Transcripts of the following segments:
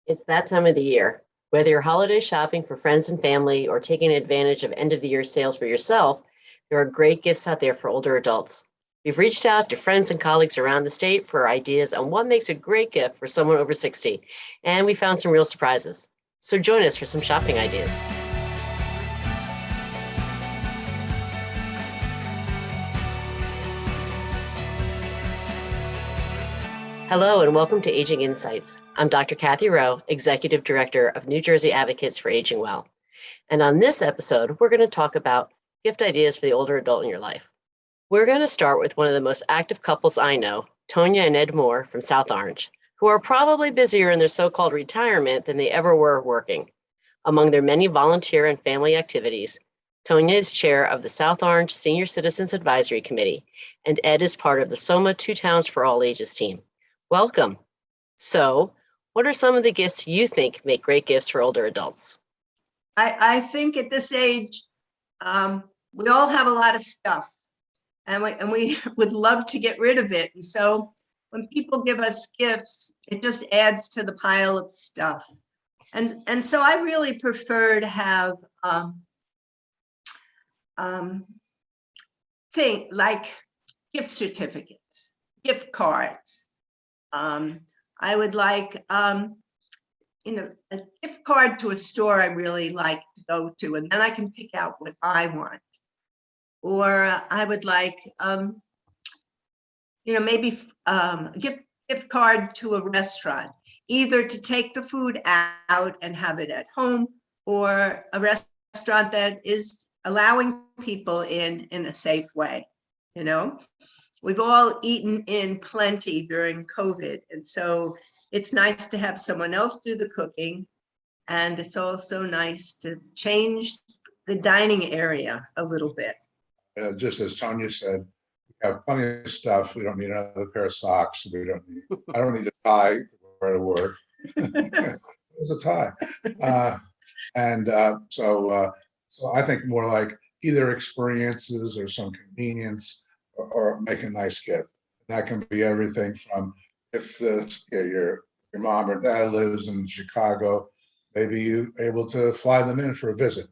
It's that time of the year. Whether you're holiday shopping for friends and family or taking advantage of end of the year sales for yourself, there are great gifts out there for older adults. We've reached out to friends and colleagues around the state for ideas on what makes a great gift for someone over 60, and we found some real surprises. So join us for some shopping ideas. Hello and welcome to Aging Insights. I'm Dr. Cathy Rowe, Executive Director of New Jersey Advocates for Aging Well. And on this episode, we're going to talk about gift ideas for the older adult in your life. We're going to start with one of the most active couples I know, Tonya and Ed Moore from South Orange, who are probably busier in their so-called retirement than they ever were working. Among their many volunteer and family activities, Tonya is chair of the South Orange Senior Citizens Advisory Committee, and Ed is part of the SOMA Two Towns for All Ages team. Welcome. So, what are some of the gifts you think make great gifts for older adults? I think at this age, we all have a lot of stuff, and we would love to get rid of it. And so when people give us gifts, it just adds to the pile of stuff. And so I really prefer to have things like gift certificates, gift cards. I would like, a gift card to a store I really like to go to, and then I can pick out what I want. Or I would like, maybe a gift card to a restaurant, either to take the food out and have it at home, or a restaurant that is allowing people in a safe way, We've all eaten in plenty during COVID, and so it's nice to have someone else do the cooking, and it's also nice to change the dining area a little bit. Just as Tonya said, we have plenty of stuff. We don't need another pair of socks. I don't need a tie to wear to work. It's a tie. So I think more like either experiences or some convenience, or make a nice gift. That can be everything from if your mom or dad lives in Chicago, maybe you're able to fly them in for a visit,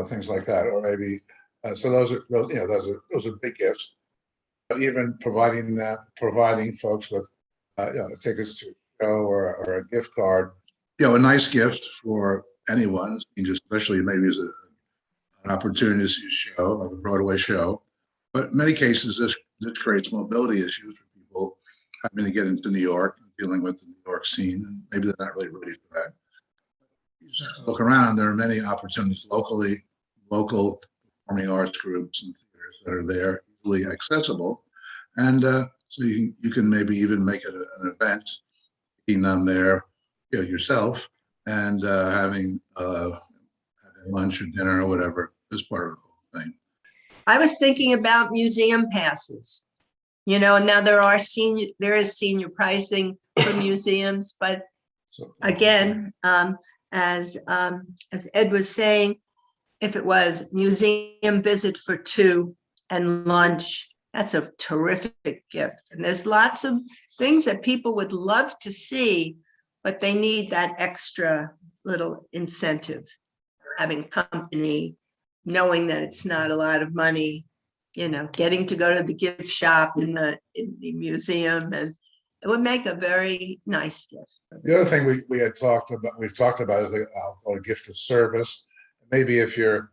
things like that. Or maybe so those are big gifts. But even providing folks with tickets to a show or a gift card, a nice gift for anyone, especially maybe as an opportunity to see a show, like a Broadway show. But in many cases, this creates mobility issues for people having to get into New York, dealing with the New York scene, and maybe they're not really ready for that. You just have to look around. There are many opportunities local performing arts groups and theaters that are there, easily accessible. And so you can maybe even make it an event, being them there yourself, and having lunch or dinner or whatever as part of the whole thing. I was thinking about museum passes, and now there is senior pricing for museums, but again, as Ed was saying, if it was museum visit for two and lunch, that's a terrific gift. And there's lots of things that people would love to see, but they need that extra little incentive, having company, knowing that it's not a lot of money, getting to go to the gift shop in the museum, and it would make a very nice gift. The other thing we've talked about is I'll call it a gift of service. Maybe if your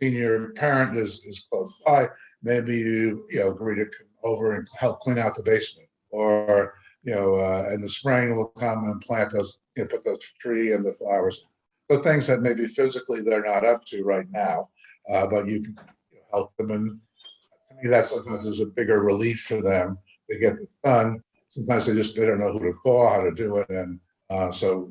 senior parent is close by, maybe you agree to come over and help clean out the basement, or in the spring we'll come and plant those, put the tree and the flowers. So things that maybe physically they're not up to right now, but you can help them. And to me, that sometimes is a bigger relief for them. They get it done. Sometimes they don't know who to call, how to do it, and so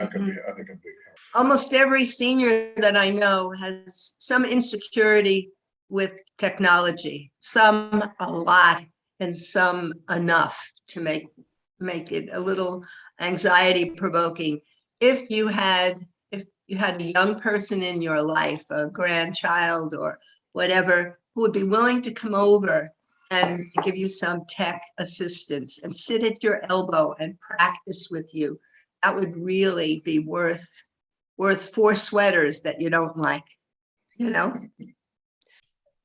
that can be, I think, a big help. Almost every senior that I know has some insecurity with technology. Some a lot, and some enough to make it a little anxiety provoking. If you had a young person in your life, a grandchild or whatever, who would be willing to come over and give you some tech assistance and sit at your elbow and practice with you. That would really be worth 4 sweaters that you don't like, you know?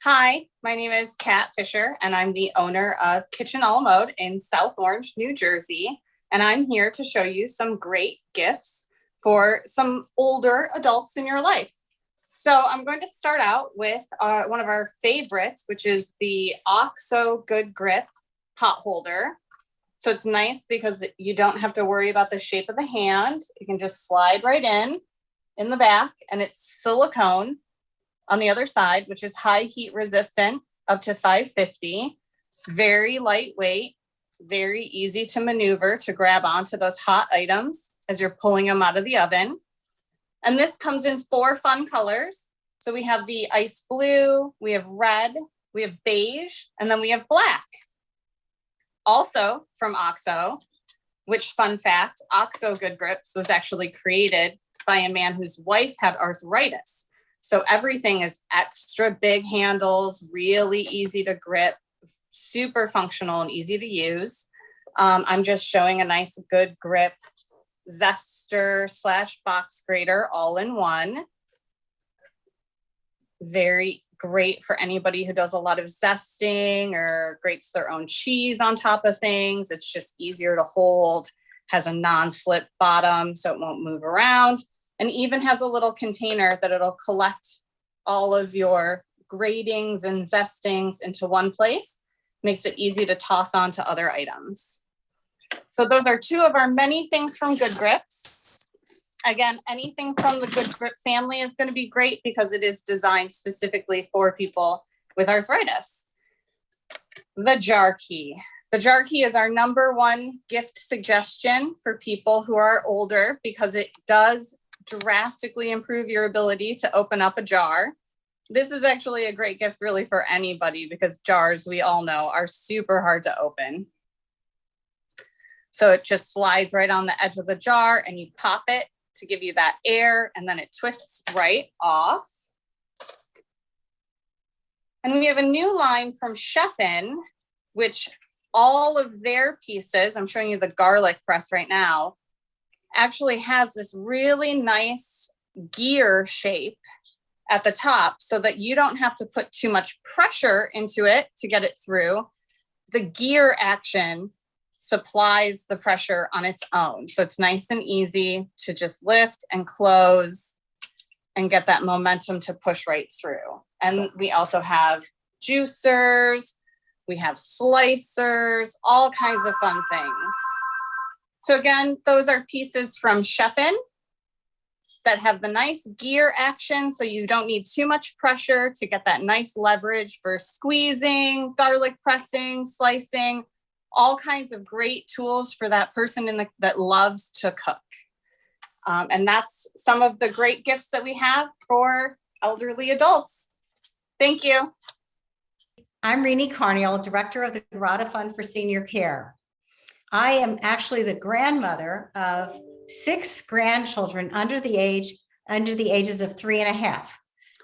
Hi, my name is Kat Fisher, and I'm the owner of Kitchen a la Mode in South Orange, New Jersey. And I'm here to show you some great gifts for some older adults in your life. So I'm going to start out with one of our favorites, which is the OXO Good Grip pot holder. So it's nice because you don't have to worry about the shape of the hand. You can just slide right in the back, and it's silicone on the other side, which is high heat resistant, up to 550, very lightweight, very easy to maneuver to grab onto those hot items as you're pulling them out of the oven. And this comes in 4 fun colors. So we have the ice blue, we have red, we have beige, and then we have black. Also from OXO, which, fun fact, OXO Good Grips was actually created by a man whose wife had arthritis. So everything is extra big handles, really easy to grip, super functional and easy to use. I'm just showing a nice Good Grip zester / box grater all in one. Very great for anybody who does a lot of zesting or grates their own cheese on top of things. It's just easier to hold, has a non-slip bottom so it won't move around. And even has a little container that it'll collect all of your gratings and zestings into one place. Makes it easy to toss on to other items. So those are 2 of our many things from Good Grips. Again, anything from the Good Grip family is going to be great because it is designed specifically for people with arthritis. The jar key. The jar key is our #1 gift suggestion for people who are older because it does drastically improve your ability to open up a jar. This is actually a great gift really for anybody because jars, we all know, are super hard to open. So it just slides right on the edge of the jar and you pop it to give you that air, and then it twists right off. And we have a new line from Chefin, which all of their pieces, I'm showing you the garlic press right now, actually has this really nice gear shape at the top so that you don't have to put too much pressure into it to get it through. The gear action supplies the pressure on its own. So it's nice and easy to just lift and close and get that momentum to push right through. And we also have juicers, we have slicers, all kinds of fun things. So again, those are pieces from Chefin that have the nice gear action, so you don't need too much pressure to get that nice leverage for squeezing, garlic pressing, slicing, all kinds of great tools for that person that loves to cook. And that's some of the great gifts that we have for elderly adults. Thank you. I'm Renee Carniel, Director of the Garada Fund for Senior Care. I am actually the grandmother of 6 grandchildren under the ages of 3.5.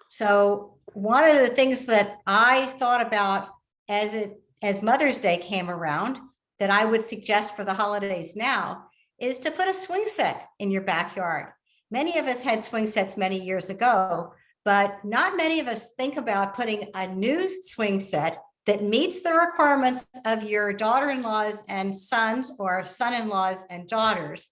So one of the things that I thought about as Mother's Day came around that I would suggest for the holidays now is to put a swing set in your backyard. Many of us had swing sets many years ago, but not many of us think about putting a new swing set that meets the requirements of your daughter-in-laws and sons or son-in-laws and daughters,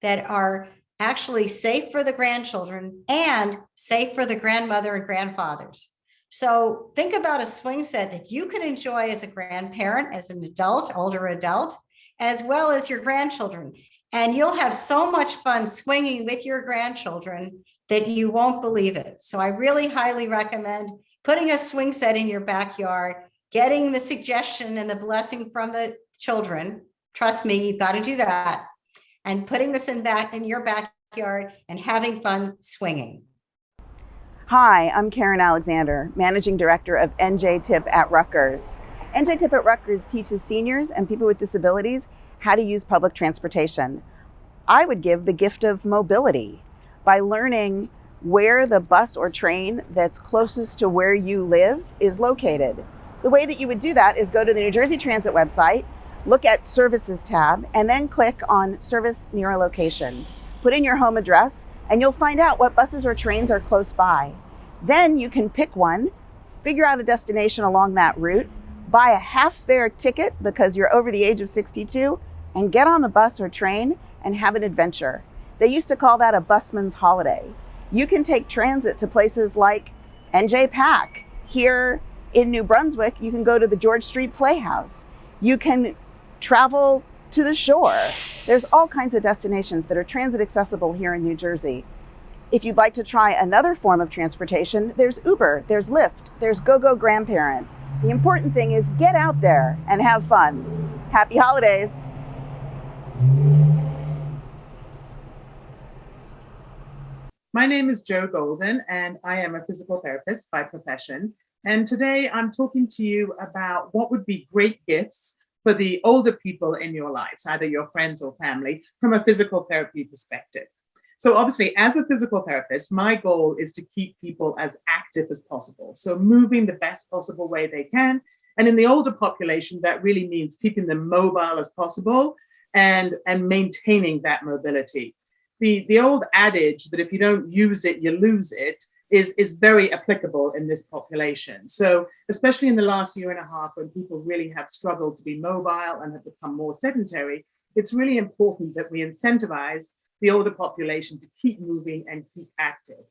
that are actually safe for the grandchildren and safe for the grandmother and grandfathers. So think about a swing set that you can enjoy as a grandparent, as an adult, older adult, as well as your grandchildren. And you'll have so much fun swinging with your grandchildren that you won't believe it. So I really highly recommend putting a swing set in your backyard, getting the suggestion and the blessing from the children. Trust me, you've got to do that. And putting this in your backyard and having fun swinging. Hi, I'm Karen Alexander, Managing Director of NJAAW at Rutgers. NJAAW at Rutgers teaches seniors and people with disabilities how to use public transportation. I would give the gift of mobility by learning where the bus or train that's closest to where you live is located. The way that you would do that is go to the New Jersey Transit website, look at Services tab, and then click on Service Near a Location. Put in your home address, and you'll find out what buses or trains are close by. Then you can pick one, figure out a destination along that route, buy a half-fare ticket because you're over the age of 62, and get on the bus or train and have an adventure. They used to call that a busman's holiday. You can take transit to places like NJAAW. Here in New Brunswick, you can go to the George Street Playhouse. You can travel to the shore. There's all kinds of destinations that are transit accessible here in New Jersey. If you'd like to try another form of transportation, there's Uber, there's Lyft, there's GoGo Grandparent. The important thing is get out there and have fun. Happy holidays. My name is Jo Golden, and I am a physical therapist by profession. And today I'm talking to you about what would be great gifts for the older people in your lives, either your friends or family, from a physical therapy perspective. So obviously, as a physical therapist, my goal is to keep people as active as possible. So moving the best possible way they can. And in the older population, that really means keeping them mobile as possible and maintaining that mobility. The old adage that if you don't use it, you lose it is very applicable in this population. So especially in the last year and a half, when people really have struggled to be mobile and have become more sedentary, it's really important that we incentivize the older population to keep moving and keep active.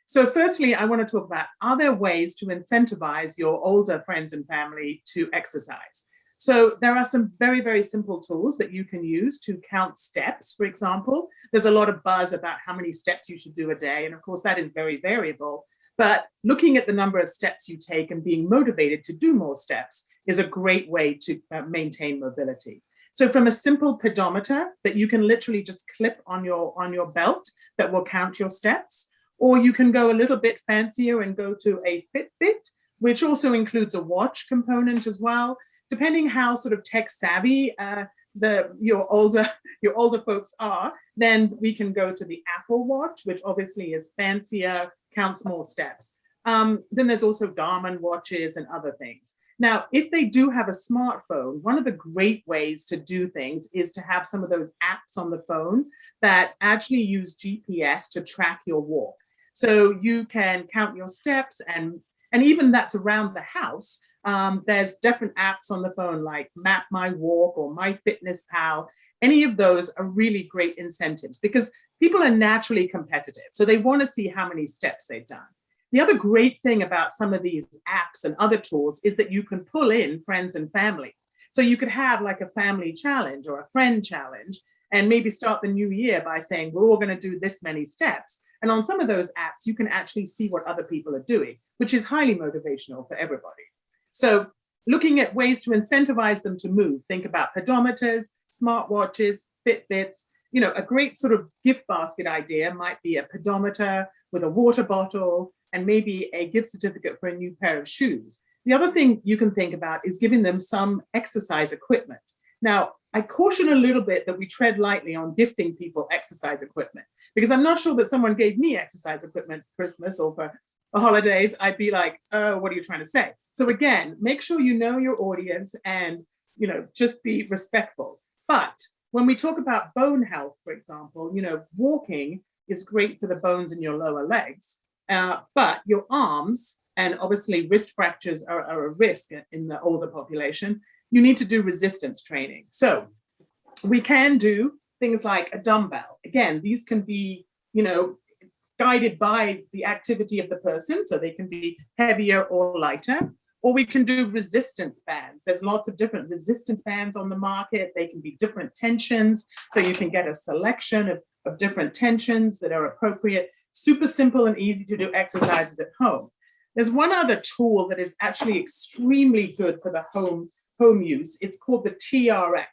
So firstly, I want to talk about, are there ways to incentivize your older friends and family to exercise? So there are some very, very simple tools that you can use to count steps, for example. There's a lot of buzz about how many steps you should do a day. And of course, that is very variable. But looking at the number of steps you take and being motivated to do more steps is a great way to maintain mobility. So from a simple pedometer that you can literally just clip on your belt that will count your steps, or you can go a little bit fancier and go to a Fitbit, which also includes a watch component as well. Depending how sort of tech savvy your older folks are, then we can go to the Apple Watch, which obviously is fancier, counts more steps. Then there's also Garmin watches and other things. Now, if they do have a smartphone, one of the great ways to do things is to have some of those apps on the phone that actually use GPS to track your walk. So you can count your steps and even that's around the house. There's different apps on the phone like Map My Walk or MyFitnessPal. Any of those are really great incentives because people are naturally competitive. So they want to see how many steps they've done. The other great thing about some of these apps and other tools is that you can pull in friends and family. So you could have like a family challenge or a friend challenge and maybe start the new year by saying, we're all going to do this many steps. And on some of those apps, you can actually see what other people are doing, which is highly motivational for everybody. So looking at ways to incentivize them to move, think about pedometers, smartwatches, Fitbits. You know, a great sort of gift basket idea might be a pedometer with a water bottle and maybe a gift certificate for a new pair of shoes. The other thing you can think about is giving them some exercise equipment. Now, I caution a little bit that we tread lightly on gifting people exercise equipment, because I'm not sure that someone gave me exercise equipment for Christmas or for the holidays. I'd be like, oh, what are you trying to say? So again, make sure you know your audience and, you know, just be respectful. But when we talk about bone health, for example, you know, walking is great for the bones in your lower legs, but your arms and obviously wrist fractures are a risk in the older population. You need to do resistance training. So we can do things like a dumbbell. Again, these can be, you know, guided by the activity of the person, so they can be heavier or lighter. Or we can do resistance bands. There's lots of different resistance bands on the market. They can be different tensions, so you can get a selection of different tensions that are appropriate. Super simple and easy to do exercises at home. There's one other tool that is actually extremely good for the home use. It's called the TRX.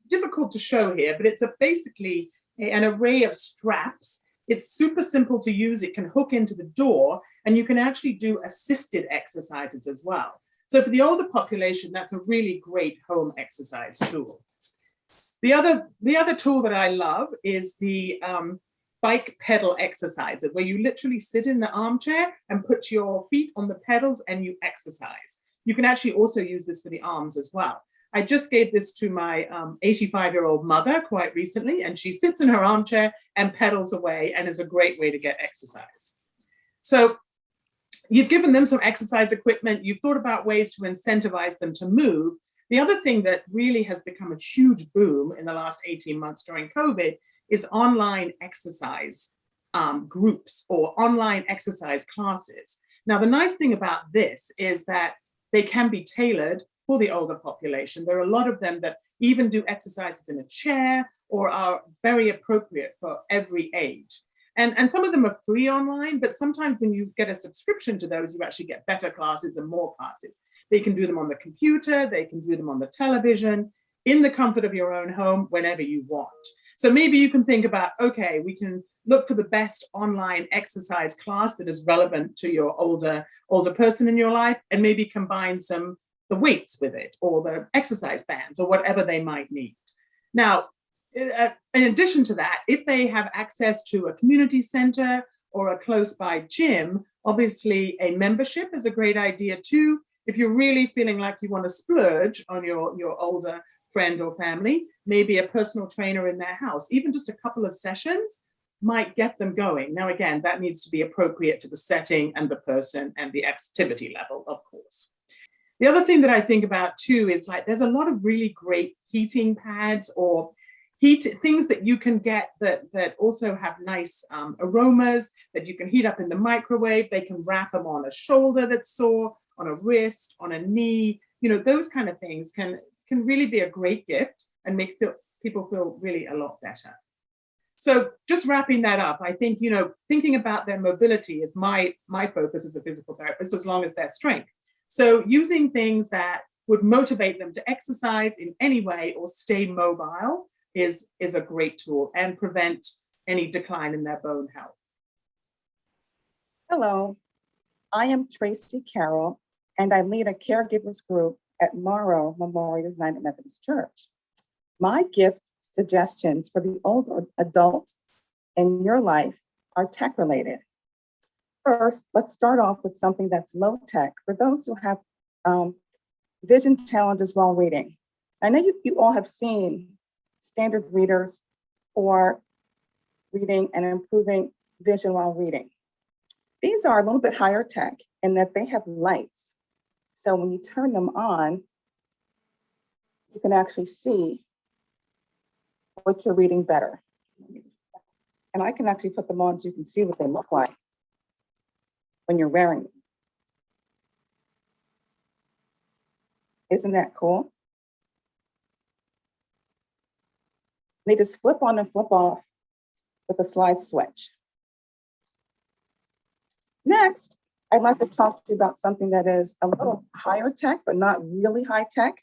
It's difficult to show here, but it's basically an array of straps. It's super simple to use. It can hook into the door, and you can actually do assisted exercises as well. So for the older population, that's a really great home exercise tool. The other tool that I love is the bike pedal exercise, where you literally sit in the armchair and put your feet on the pedals and you exercise. You can actually also use this for the arms as well. I just gave this to my 85-year-old mother quite recently, and she sits in her armchair and pedals away, and is a great way to get exercise. So you've given them some exercise equipment. You've thought about ways to incentivize them to move. The other thing that really has become a huge boom in the last 18 months during COVID is online exercise groups or online exercise classes. Now, the nice thing about this is that they can be tailored for the older population. There are a lot of them that even do exercises in a chair or are very appropriate for every age. And some of them are free online, but sometimes when you get a subscription to those, you actually get better classes and more classes. They can do them on the computer, they can do them on the television, in the comfort of your own home, whenever you want. So maybe you can think about, okay, we can look for the best online exercise class that is relevant to your older person in your life, and maybe combine the weights with it, or the exercise bands, or whatever they might need. Now, in addition to that, if they have access to a community center or a close by gym, obviously a membership is a great idea too. If you're really feeling like you want to splurge on your older friend or family, maybe a personal trainer in their house, even just a couple of sessions might get them going. Now, again, that needs to be appropriate to the setting and the person and the activity level, of course. The other thing that I think about too is, like, there's a lot of really great heating pads or things that you can get that also have nice aromas that you can heat up in the microwave. They can wrap them on a shoulder that's sore, on a wrist, on a knee. You know, those kind of things can really be a great gift and make people feel really a lot better. So just wrapping that up, I think, you know, thinking about their mobility is my focus as a physical therapist, as long as their strength. So using things that would motivate them to exercise in any way or stay mobile is a great tool, and prevent any decline in their bone health. Hello, I am Tracy Carroll, and I lead a caregivers group at Morrow Memorial United Methodist Church. My gift suggestions for the older adult in your life are tech related. First, let's start off with something that's low tech for those who have vision challenges while reading. I know you all have seen standard readers for reading and improving vision while reading. These are a little bit higher tech in that they have lights. So when you turn them on, you can actually see what you're reading better. And I can actually put them on so you can see what they look like when you're wearing them. Isn't that cool? They just flip on and flip off with a slide switch. Next, I'd like to talk to you about something that is a little higher tech, but not really high tech.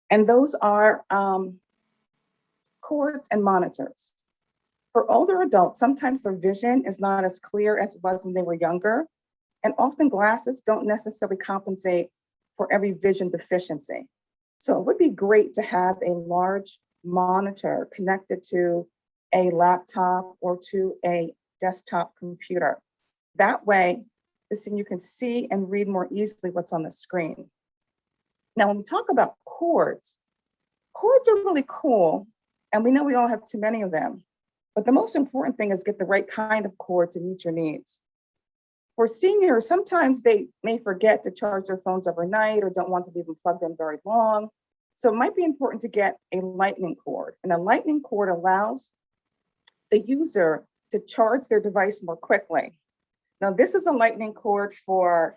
And those are cords and monitors. For older adults, sometimes their vision is not as clear as it was when they were younger. And often glasses don't necessarily compensate for every vision deficiency. So it would be great to have a large monitor connected to a laptop or to a desktop computer. That way, you can see and read more easily what's on the screen. Now, when we talk about cords are really cool, and we know we all have too many of them. But the most important thing is get the right kind of cord to meet your needs. For seniors, sometimes they may forget to charge their phones overnight or don't want to leave them plugged in very long. So it might be important to get a lightning cord. And a lightning cord allows the user to charge their device more quickly. Now, this is a lightning cord for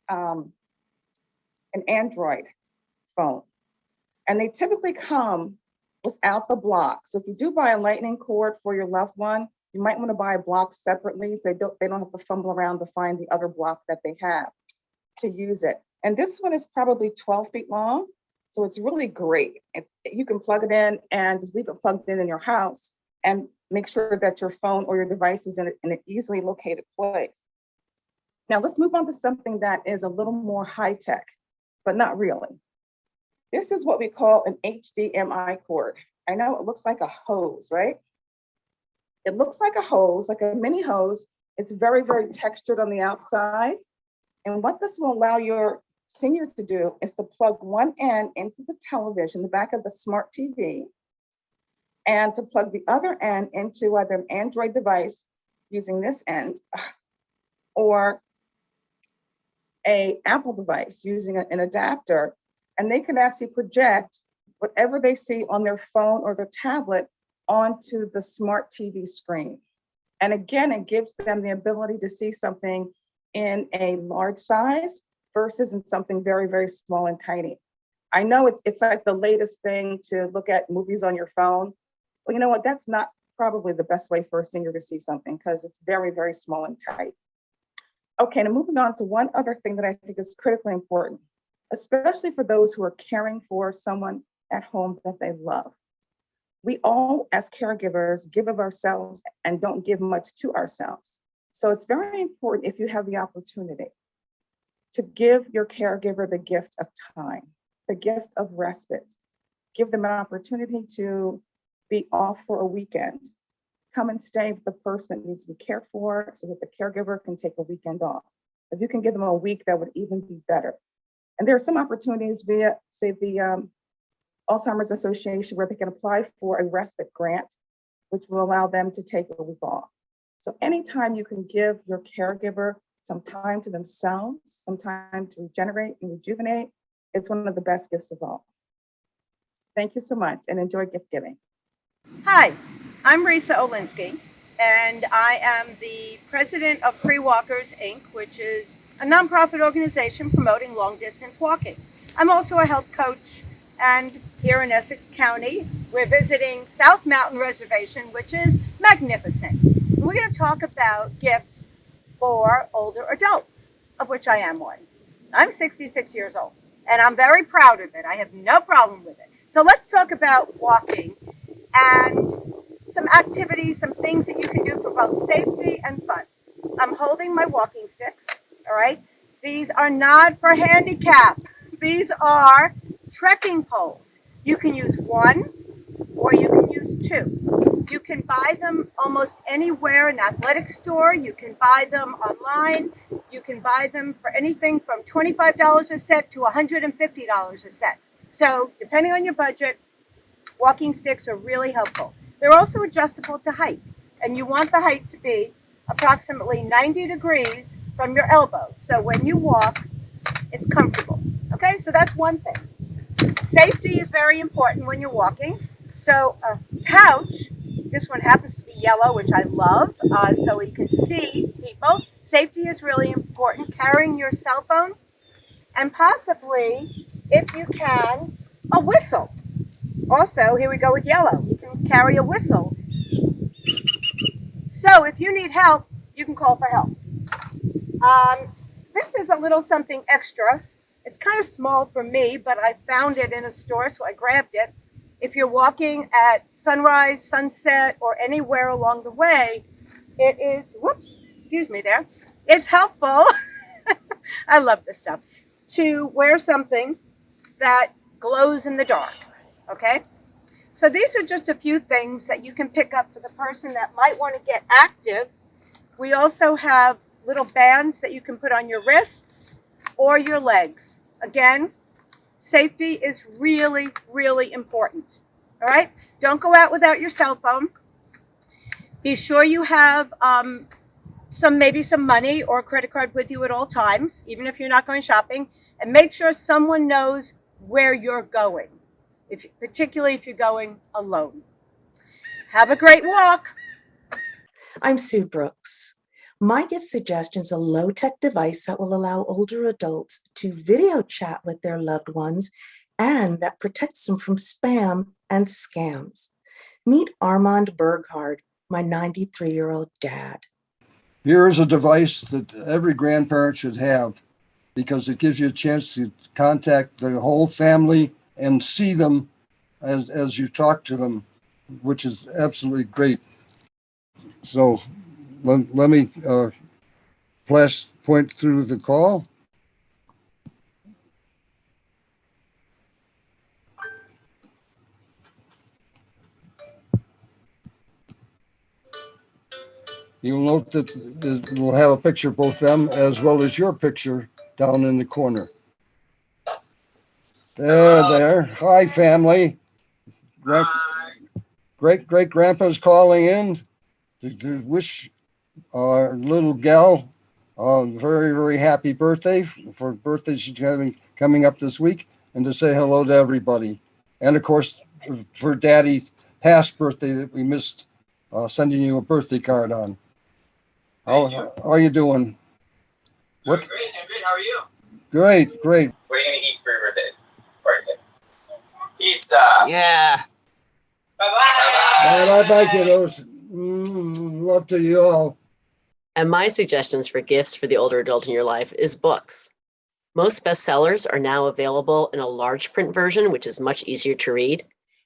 an Android phone. And they typically come without the block. So if you do buy a lightning cord for your loved one, you might want to buy a block separately so they don't have to fumble around to find the other block that they have to use it. And this one is probably 12 feet long. So it's really great. You can plug it in and just leave it plugged in your house and make sure that your phone or your device is in an easily located place. Now let's move on to something that is a little more high tech, but not really. This is what we call an HDMI cord. I know it looks like a hose, right? It looks like a hose, like a mini hose. It's very, very textured on the outside. And what this will allow your seniors to do is to plug one end into the television, the back of the smart TV, and to plug the other end into either an Android device using this end or a Apple device using an adapter, and they can actually project whatever they see on their phone or their tablet onto the smart TV screen. And again, it gives them the ability to see something in a large size versus in something very, very small and tiny. I know it's like the latest thing to look at movies on your phone. Well, you know what? That's not probably the best way for a senior to see something because it's very, very small and tight. Okay, now moving on to one other thing that I think is critically important, especially for those who are caring for someone at home that they love. We all, as caregivers, give of ourselves and don't give much to ourselves. So it's very important if you have the opportunity to give your caregiver the gift of time, the gift of respite. Give them an opportunity to be off for a weekend. Come and stay with the person that needs to be cared for so that the caregiver can take a weekend off. If you can give them a week, that would even be better. And there are some opportunities via, say, the Alzheimer's Association where they can apply for a respite grant, which will allow them to take a week off. So anytime you can give your caregiver some time to themselves, some time to regenerate and rejuvenate, it's one of the best gifts of all. Thank you so much and enjoy gift giving. Hi, I'm Risa Olinsky, and I am the president of Free Walkers, Inc., which is a nonprofit organization promoting long-distance walking. I'm also a health coach, and here in Essex County, we're visiting South Mountain Reservation, which is magnificent. We're going to talk about gifts for older adults, of which I am one. I'm 66 years old, and I'm very proud of it. I have no problem with it. So let's talk about walking and some activities, some things that you can do for both safety and fun. I'm holding my walking sticks, all right? These are not for handicap. These are trekking poles. You can use one or you can use two. You can buy them almost anywhere, an athletic store. You can buy them online. You can buy them for anything from $25 a set to $150 a set. So depending on your budget, walking sticks are really helpful. They're also adjustable to height, and you want the height to be approximately 90 degrees from your elbow. So when you walk, it's comfortable. Okay, so that's one thing. Safety is very important when you're walking. So a pouch, this one happens to be yellow, which I love, so you can see people. Safety is really important. Carrying your cell phone, and possibly, if you can, a whistle. Also, here we go with yellow. You can carry a whistle. So if you need help, you can call for help. This is a little something extra. It's kind of small for me, but I found it in a store, so I grabbed it. If you're walking at sunrise, sunset, or anywhere along the way, it is, whoops, excuse me there. It's helpful, I love this stuff, to wear something that glows in the dark, okay? So these are just a few things that you can pick up for the person that might want to get active. We also have little bands that you can put on your wrists or your legs. Again, safety is really, really important. All right? Don't go out without your cell phone. Be sure you have maybe some money or a credit card with you at all times, even if you're not going shopping. And make sure someone knows where you're going, particularly if you're going alone. Have a great walk. I'm Sue Brooks. My gift suggestion is a low-tech device that will allow older adults to video chat with their loved ones and that protects them from spam and scams. Meet Armand Berghard, my 93-year-old dad. Here is a device that every grandparent should have because it gives you a chance to contact the whole family and see them as you talk to them, which is absolutely great. So let me flash point through the call. You'll note that it will have a picture of both them as well as your picture down in the corner. There. Hi, family. Great grandpa's calling in to wish our little gal a very happy birthday for birthday she's having coming up this week, and to say hello to everybody. And of course, for Daddy's past birthday that we missed sending you a birthday card on. How are you doing? What? Great. How are you? Great. What are you gonna eat for your birthday? Pizza. Yeah. Bye-bye. Bye, kiddos. Love to you all. And my suggestions for gifts for the older adult in your life is books. Most bestsellers are now available in a large print version, which is much easier to read.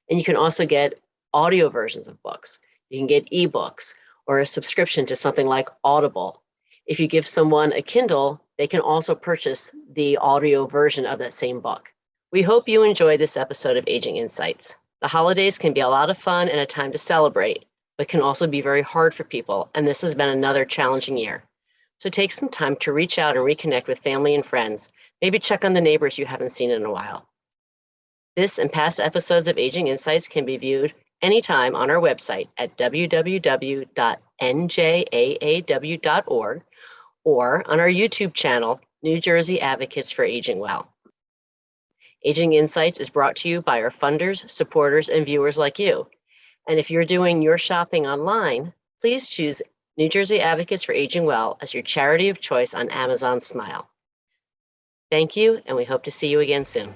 And you can also get audio versions of books. You can get ebooks or a subscription to something like Audible. If you give someone a Kindle, they can also purchase the audio version of that same book. We hope you enjoy this episode of Aging Insights. The holidays can be a lot of fun and a time to celebrate, but can also be very hard for people, and this has been another challenging year. So take some time to reach out and reconnect with family and friends. Maybe check on the neighbors you haven't seen in a while. This and past episodes of Aging Insights can be viewed anytime on our website at www.njaaw.org or on our YouTube channel, New Jersey Advocates for Aging Well. Aging Insights is brought to you by our funders, supporters, and viewers like you. And if you're doing your shopping online, please choose New Jersey Advocates for Aging Well as your charity of choice on Amazon Smile. Thank you, and we hope to see you again soon.